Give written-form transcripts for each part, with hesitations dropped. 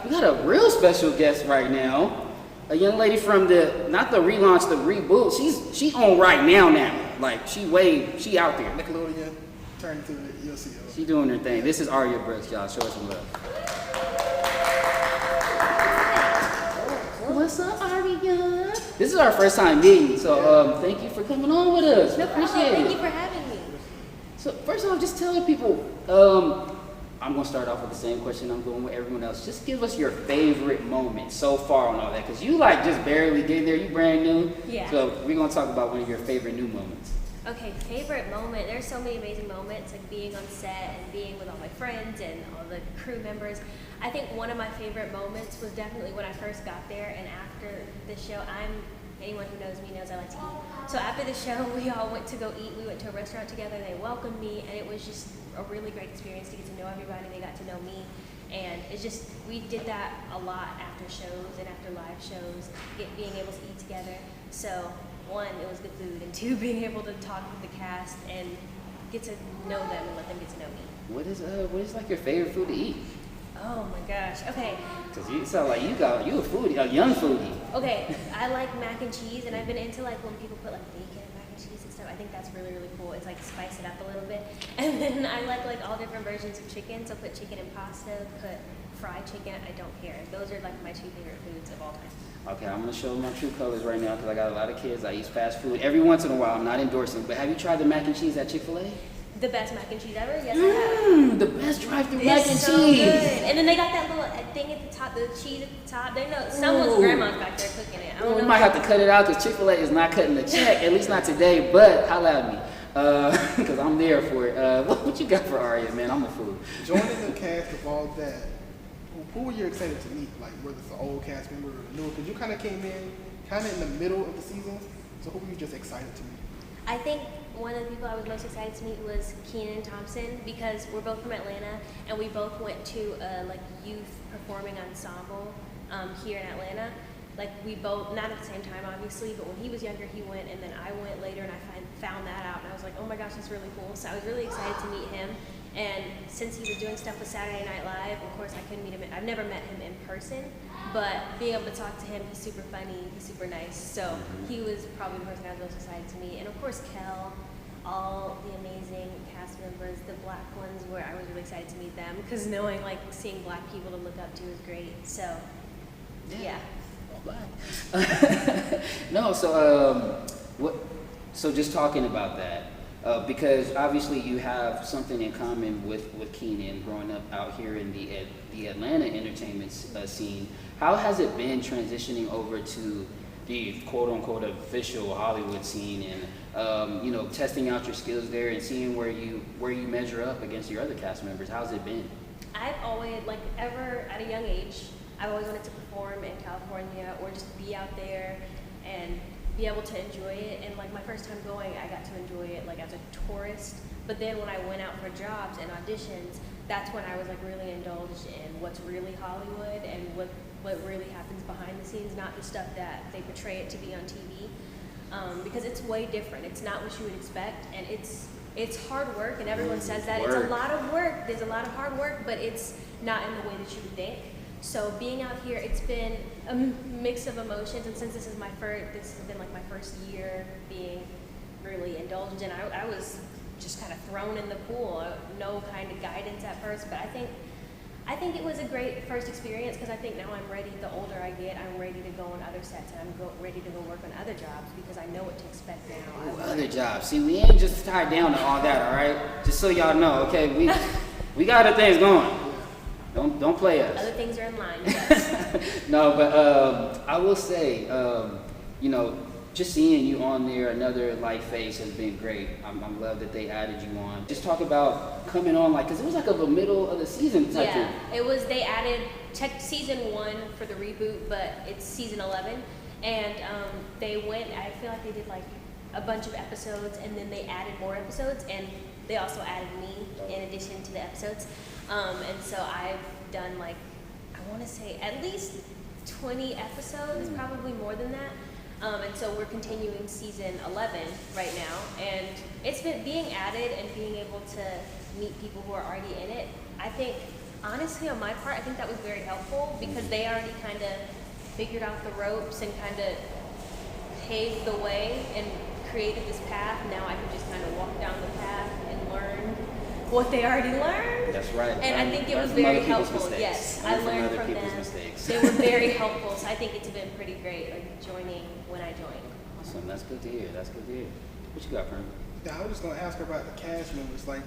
got a real special guest right now. A young lady from not the relaunch, the reboot. She on right now. Like she out there. Nickelodeon, turn to it, you'll see her. She doing her thing. This is Aria Brooks, y'all. Show us some love. What's up, Aria? This is our first time meeting, so thank you for coming on with us. No Appreciate it. Thank you for having me. So first off, just tell people. I'm gonna start off with the same question I'm going with everyone else. Just give us your favorite moment so far on all that, because you like just barely getting there. You brand new. Yeah. So we're gonna talk about one of your favorite new moments. Okay, favorite moment. There's so many amazing moments, like being on set and being with all my friends and all the crew members. I think one of my favorite moments was definitely when I first got there, and after the show, anyone who knows me knows I like to eat. So after the show, we all went to go eat. We went to a restaurant together. They welcomed me, and it was just a really great experience to get to know everybody. They got to know me, and it's just, we did that a lot after shows and after live shows, being able to eat together. So one, it was good food, and two, being able to talk with the cast and get to know them and let them get to know me. What is like your favorite food to eat? Oh my gosh. Okay. Cause you sound like you a foodie, a young foodie. Okay, I like mac and cheese, and I've been into like when people put like bacon in mac and cheese and stuff. I think that's really, really cool. It's like spice it up a little bit. And then I like all different versions of chicken. So put chicken in pasta, put fried chicken. I don't care. Those are like my two favorite foods of all time. Okay, I'm gonna show my true colors right now because I got a lot of kids. I eat fast food every once in a while. I'm not endorsing, but have you tried the mac and cheese at Chick-fil-A? The best mac and cheese ever? Yes, I have. The best drive-through mac and so cheese. Good. And then they got that little thing at the top, the cheese at the top. They know someone's grandma's back there cooking it. I don't We know. might have to cut it out because Chick-fil-A is not cutting the check, at least not today. But holla at me, because I'm there for it. What you got for Aria, man? I'm a fool. Joining the cast of all that, who were you excited to meet? Like whether it's an old cast member or new? Because you kind of came in in the middle of the season. So who were you just excited to meet? I think one of the people I was most excited to meet was Keenan Thompson, because we're both from Atlanta and we both went to a youth performing ensemble here in Atlanta. Like we both, not at the same time obviously, but when he was younger he went, and then I went later, and I found that out, and I was like, oh my gosh, that's really cool. So I was really excited to meet him. And since he was doing stuff with Saturday Night Live, of course I couldn't meet him. I've never met him in person, but being able to talk to him, he's super funny, he's super nice. So he was probably the person I was most excited to meet. And of course Kel, all the amazing cast members, the black ones, where I was really excited to meet them, because knowing, seeing black people to look up to is great. So yeah. No, so so just talking about that, because obviously you have something in common with Keenan, growing up out here in the Atlanta entertainment scene. How has it been transitioning over to the quote-unquote official Hollywood scene, and testing out your skills there and seeing where you measure up against your other cast members? How's it been? I've always, ever at a young age, I've always wanted to perform in California or just be out there and be able to enjoy it. And my first time going, I got to enjoy it as a tourist. But then when I went out for jobs and auditions, that's when I was really indulged in what's really Hollywood and what really happens behind the scenes, not the stuff that they portray it to be on TV. Because it's way different. It's not what you would expect, and it's hard work, and everyone says that. It's a lot of work. There's a lot of hard work, but it's not in the way that you would think. So being out here, it's been a mix of emotions, and since this has been my first year being really indulged in, I was just kind of thrown in the pool. No kind of guidance at first, but I think it was a great first experience, because I think now I'm ready. The older I get, I'm ready to go on other sets, and I'm ready to go work on other jobs, because I know what to expect now. Ooh, other jobs. See, we ain't just tied down to all that, all right? Just so y'all know, okay? We got other things going. Don't play us. Other things are in line, yes. No, but I will say, just seeing you on there, another light face, has been great. I'm glad that they added you on. Just talk about coming on, because it was a middle of the season type thing. Yeah, it was. They added season 1 for the reboot, but it's season 11, and they went. I feel like they did a bunch of episodes, and then they added more episodes, and they also added me in addition to the episodes. And so I've done I want to say at least 20 episodes, probably more than that. And so we're continuing season 11 right now, and it's been being added and being able to meet people who are already in it. I think honestly, on my part, I think that was very helpful because they already kind of figured out the ropes and kind of paved the way and created this path. Now I can just kind of walk down the path and learn what they already learned. That's right. And I think it was very helpful. Yes, I learned from them. They were very helpful. So I think it's been pretty great, like joining when I joined. Awesome. That's good to hear. That's good to hear. What you got, Fern? Now, I was just gonna ask her about the cast members. Like,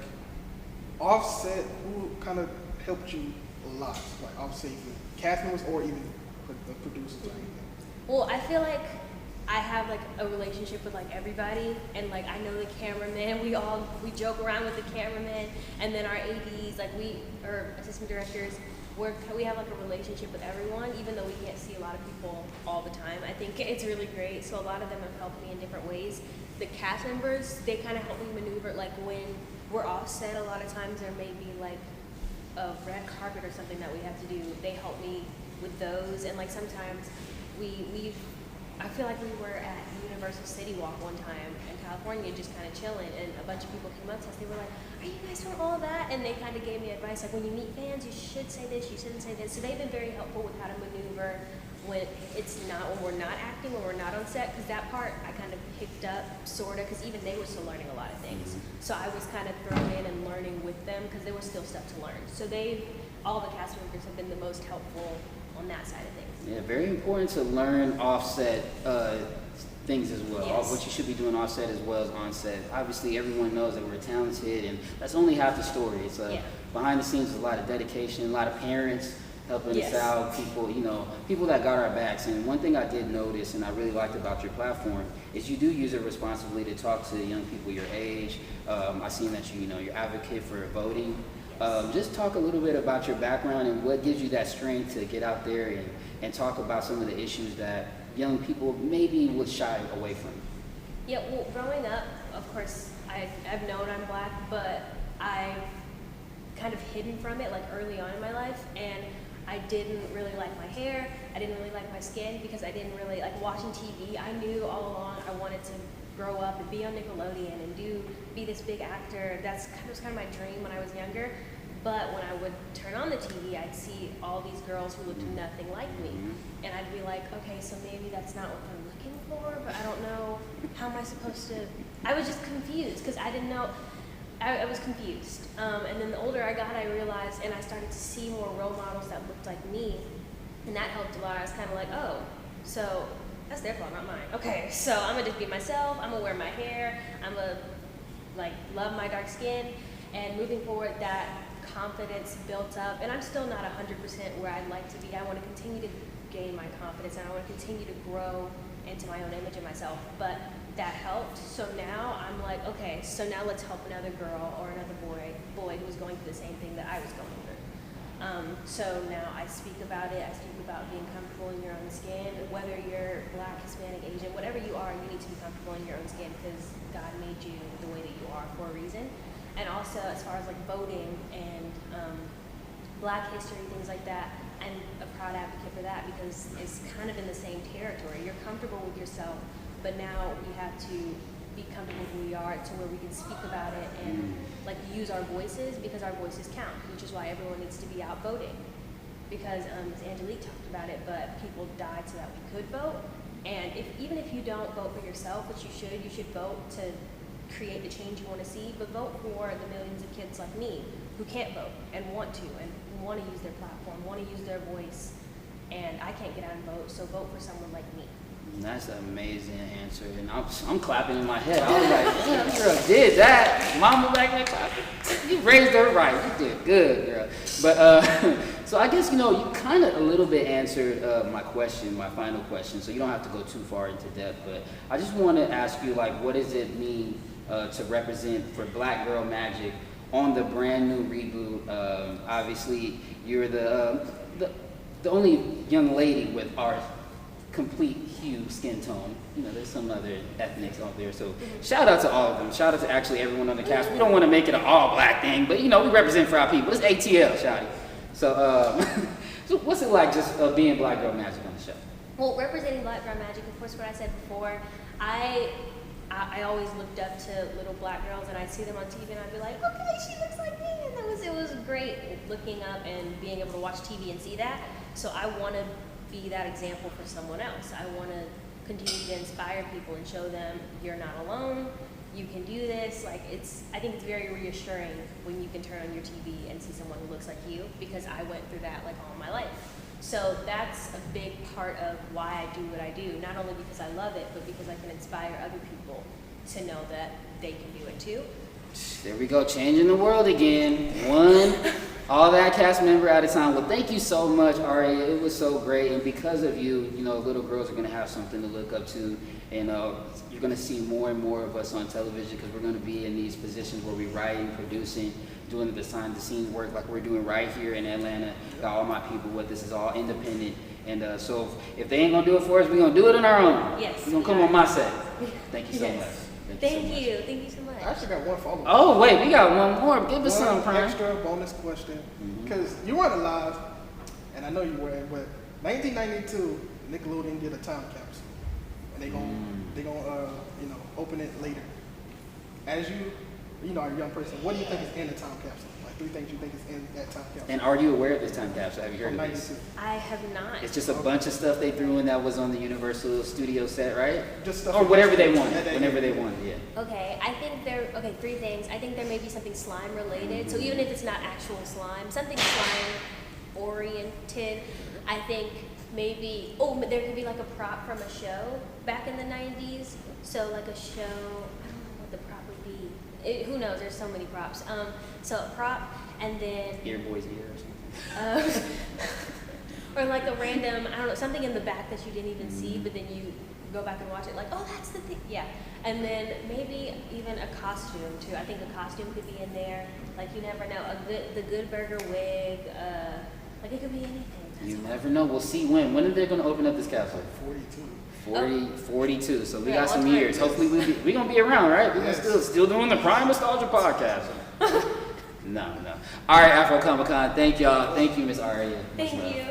Offset, who kind of helped you a lot? Like, Offset, cast members or even the producers or anything? Well, I feel like I have like a relationship with like everybody, and like I know the cameraman. We joke around with the cameraman, and then our ADs, like or assistant directors, we have like a relationship with everyone, even though we can't see a lot of people all the time. I think it's really great. So a lot of them have helped me in different ways. The cast members, they kind of help me maneuver. Like when we're offset, a lot of times there may be like a red carpet or something that we have to do. They help me with those, and like sometimes I feel like we were at Universal City Walk one time in California, just kind of chilling, and a bunch of people came up to us. They were like, "Are you guys from all that?" And they kind of gave me advice, like when you meet fans, you should say this, you shouldn't say this. So they've been very helpful with how to maneuver when we're not acting, when we're not on set, because that part I kind of picked up, sort of, because even they were still learning a lot of things. So I was kind of thrown in and learning with them, because there was still stuff to learn. So all the cast members have been the most helpful on that side of things. Yeah, very important to learn offset things as well. Yes. What you should be doing offset as well as on-set. Obviously, everyone knows that we're talented, and that's only half the story. It's behind the scenes, a lot of dedication, a lot of parents helping us out, people that got our backs. And one thing I did notice, and I really liked about your platform, is you do use it responsibly to talk to young people your age. I've seen that you're advocate for voting. Just talk a little bit about your background and what gives you that strength to get out there and talk about some of the issues that young people maybe would shy away from. Yeah, well, growing up, of course, I've known I'm Black, but I've kind of hidden from it like early on in my life, and I didn't really like my hair, I didn't really like my skin, because I didn't really like watching TV. I knew all along I wanted to grow up and be on Nickelodeon and be this big actor. That was kind of my dream when I was younger. But when I would turn on the TV, I'd see all these girls who looked nothing like me. And I'd be like, okay, so maybe that's not what they're looking for, but I don't know, how am I supposed to, I was just confused, because I didn't know, I was confused. And then the older I got, I realized, and I started to see more role models that looked like me, and that helped a lot. I was kind of like, oh, so that's their fault, not mine. Okay, so I'm gonna just be myself, I'm gonna wear my hair, I'm gonna love my dark skin, and moving forward, that confidence built up, and I'm still not 100% where I'd like to be. I want to continue to gain my confidence, and I want to continue to grow into my own image of myself, but that helped. So now I'm like, okay, so now let's help another girl or another boy who was going through the same thing that I was going through. So now I speak about it. I speak about being comfortable in your own skin, whether you're Black, Hispanic, Asian, whatever you are, you need to be comfortable in your own skin, because God made you the way that you are for a reason. And also, as far as like voting and Black history, things like that, I'm a proud advocate for that, because it's kind of in the same territory. You're comfortable with yourself, but now we have to be comfortable with who we are, to where we can speak about it and like use our voices, because our voices count, which is why everyone needs to be out voting. Because as Angelique talked about it, but people died so that we could vote. And even if you don't vote for yourself, which you should vote to create the change you want to see, but vote for the millions of kids like me who can't vote and want to use their platform, want to use their voice, and I can't get out and vote, so vote for someone like me. That's an amazing answer, and I'm clapping in my head. I was like, damn, this girl did that. Mama back there clapping. You raised her right. You did good, girl. But so I guess you kind of a little bit answered my final question. So you don't have to go too far into depth. But I just want to ask you, like, what does it mean to represent for Black Girl Magic on the brand new reboot? Obviously, you're the only young lady with our complete hue, skin tone. There's some other ethnics out there. So shout out to all of them. Shout out to actually everyone on the cast. We don't want to make it an all Black thing, but we represent for our people. It's ATL, shawty. So, so what's it like just being Black Girl Magic on the show? Well, representing Black Girl Magic, of course, what I said before, I I always looked up to little black girls, and I'd see them on TV, and I'd be like, okay, she looks like me, and it was great looking up and being able to watch TV and see that. So I want to be that example for someone else. I want to continue to inspire people and show them you're not alone. You can do this. Like I think it's very reassuring when you can turn on your TV and see someone who looks like you, because I went through that like all my life. So that's a big part of why I do what I do, not only because I love it, but because I can inspire other people to know that they can do it too. There we go, changing the world again. All that cast member at a time. Well, thank you so much, Aria. It was so great, and because of you, little girls are gonna have something to look up to, and you're gonna see more and more of us on television, because we're gonna be in these positions where we're writing, producing, doing the behind-the-scenes work like we're doing right here in Atlanta. Got all my people with this is all independent, and so if they ain't gonna do it for us, we're gonna do it on our own. Yes. We're gonna come on my set. Thank you so much. Thank you so much. I actually got one follow-up. Oh wait, we got one more. Give us some, Prime. Extra bonus question, because you weren't alive, and I know you weren't, but 1992, Nickelodeon did a time capsule, and they gonna open it later. As you are a young person, what do you think is in the time capsule? Like 3 things you think is in that time capsule. And are you aware of this time capsule? Have you heard From of this? 92. I have not. It's just a bunch of stuff they threw in that was on the Universal Studio set, right? Just stuff Or whatever they wanted. wanted, whenever they wanted, yeah. Okay, I think 3 things. I think there may be something slime related. So even if it's not actual slime, something slime oriented. I think maybe, there could be like a prop from a show back in the 90s. So like a show, I don't know what the prop would be. Who knows, there's so many props. So a prop, and then Ear Boy's ear or something. or like a random, I don't know, something in the back that you didn't even see, but then you go back and watch it like, oh, that's the thing. Yeah. And then maybe even a costume too. I think a costume could be in there. Like you never know. The Good Burger wig, like it could be anything. You never know. We'll see when. When are they going to open up this capsule? 42. 42. So we Yeah, got some on time. years. Hopefully we're going to be around, right? We're Yes. still doing the Prime Nostalgia podcast. No. All right, Afro Comic Con. Thank y'all. Thank you, Miss Aria. Thank Much love. you.